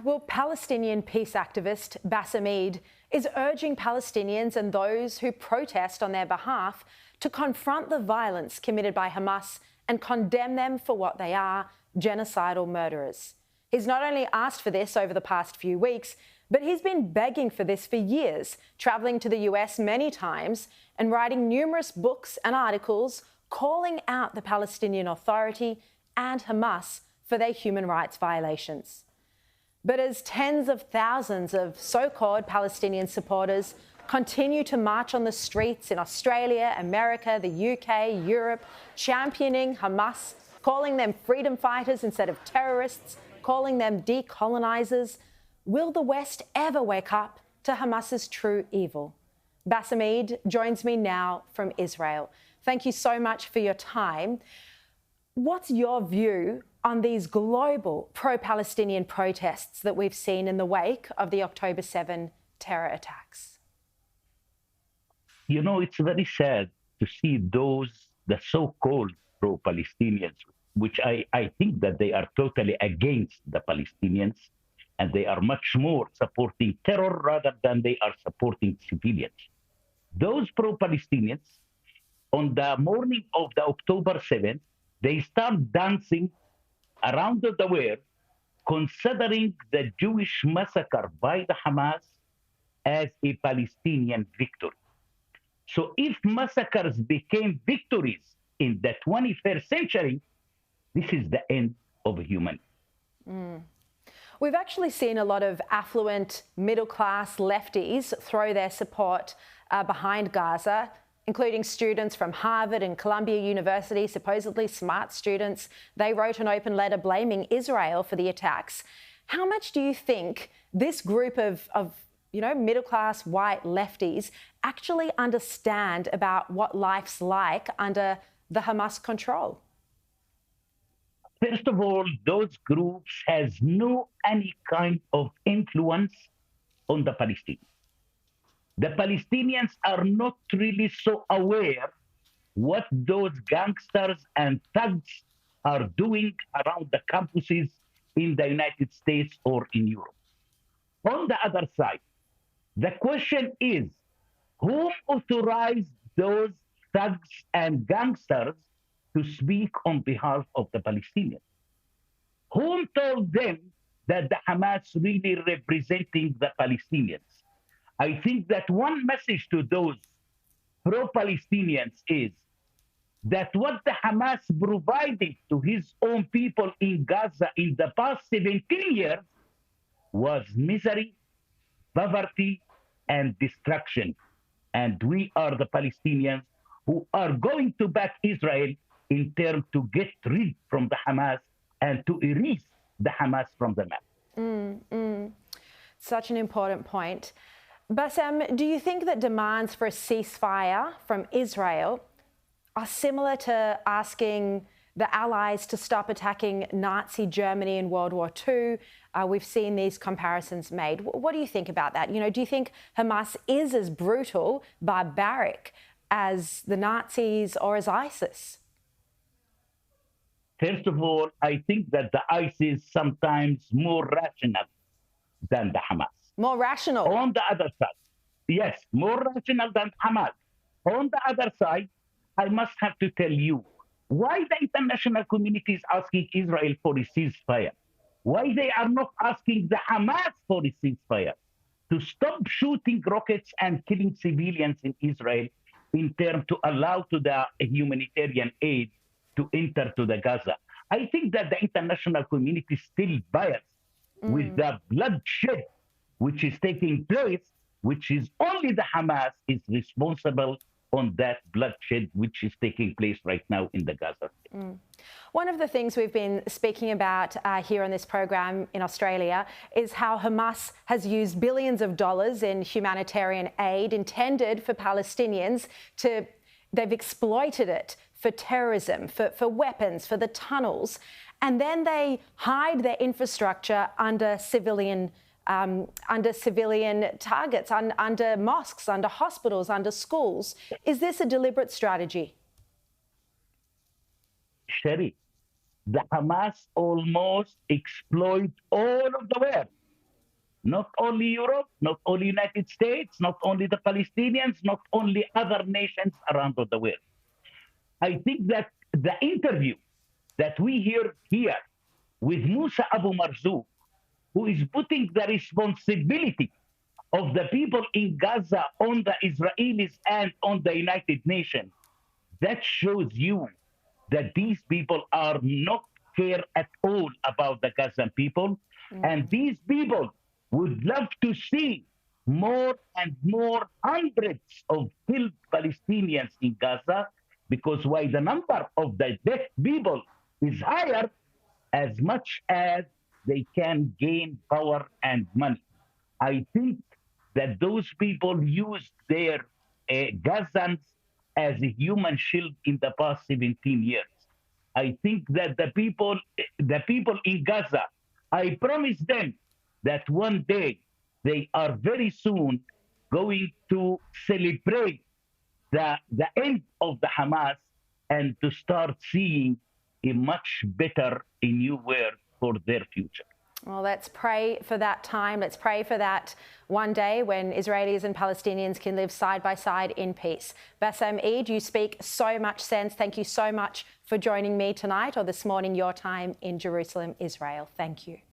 Well, Palestinian peace activist Bassem Eid is urging Palestinians and those who protest on their behalf to confront the violence committed by Hamas and condemn them for what they are, genocidal murderers. He's not only asked for this over the past few weeks, but he's been begging for this for years, travelling to the US many times and writing numerous books and articles calling out the Palestinian Authority and Hamas for their human rights violations. But as tens of thousands of so-called Palestinian supporters continue to march on the streets in Australia, America, the UK, Europe, championing Hamas, calling them freedom fighters instead of terrorists, calling them decolonisers, will the West ever wake up to Hamas's true evil? Bassem Eid joins me now from Israel. Thank you so much for your time. What's your view on these global pro-Palestinian protests that we've seen in the wake of the October 7 terror attacks? You know, it's very sad to see the so-called pro-Palestinians, which I think that they are totally against the Palestinians, and they are much more supporting terror rather than they are supporting civilians. Those pro-Palestinians, on the morning of the October 7th, they start dancing around the world, considering the Jewish massacre by the Hamas as a Palestinian victory. So if massacres became victories in the 21st century, this is the end of humanity. We've actually seen a lot of affluent middle-class lefties throw their support behind Gaza, including students from Harvard and Columbia University, supposedly smart students. They wrote an open letter blaming Israel for the attacks. How much do you think this group of middle-class white lefties actually understand about what life's like under the Hamas control? First of all, those groups has no any kind of influence on the Palestinians. The Palestinians are not really so aware what those gangsters and thugs are doing around the campuses in the United States or in Europe. On the other side, the question is, who authorized those thugs and gangsters to speak on behalf of the Palestinians? Who told them that the Hamas really representing the Palestinians? I think that one message to those pro-Palestinians is that what the Hamas provided to his own people in Gaza in the past 17 years was misery, poverty, and destruction. And we are the Palestinians who are going to back Israel in terms to get rid from the Hamas and to erase the Hamas from the map. Such an important point. Bassem, do you think that demands for a ceasefire from Israel are similar to asking the Allies to stop attacking Nazi Germany in World War II? We've seen these comparisons made. What do you think about that? Do you think Hamas is as brutal, barbaric as the Nazis or as ISIS? First of all, I think that the ISIS sometimes more rational than the Hamas. More rational? On the other side, yes, more rational than Hamas. On the other side, I must have to tell you, why the international community is asking Israel for a ceasefire? Why they are not asking the Hamas for a ceasefire to stop shooting rockets and killing civilians in Israel in terms to allow to the humanitarian aid to enter to the Gaza? I think that the international community is still biased with the bloodshed which is taking place, which is only the Hamas is responsible on that bloodshed which is taking place right now in the Gaza. One of the things we've been speaking about here on this program in Australia is how Hamas has used billions of dollars in humanitarian aid intended for Palestinians they've exploited it for terrorism, for weapons, for the tunnels, and then they hide their infrastructure under civilian targets, under mosques, under hospitals, under schools. Is this a deliberate strategy? Sherry, the Hamas almost exploit all of the world. not only Europe, not only United States, not only the Palestinians, not only other nations around the world. I think that the interview that we hear here with Musa Abu Marzouk, who is putting the responsibility of the people in Gaza on the Israelis and on the United Nations, that shows you that these people are not care at all about the Gazan people. And these people would love to see more and more hundreds of killed Palestinians in Gaza, because while the number of the dead people is higher, as much as they can gain power and money. I think that those people used their Gazans as a human shield in the past 17 years. I think that the people in Gaza, I promise them that one day they are very soon going to celebrate the end of the Hamas and to start seeing a much better, a new world for their future. Well, let's pray for that time. Let's pray for that one day when Israelis and Palestinians can live side by side in peace. Bassem Eid, you speak so much sense. Thank you so much for joining me tonight or this morning, your time in Jerusalem, Israel. Thank you.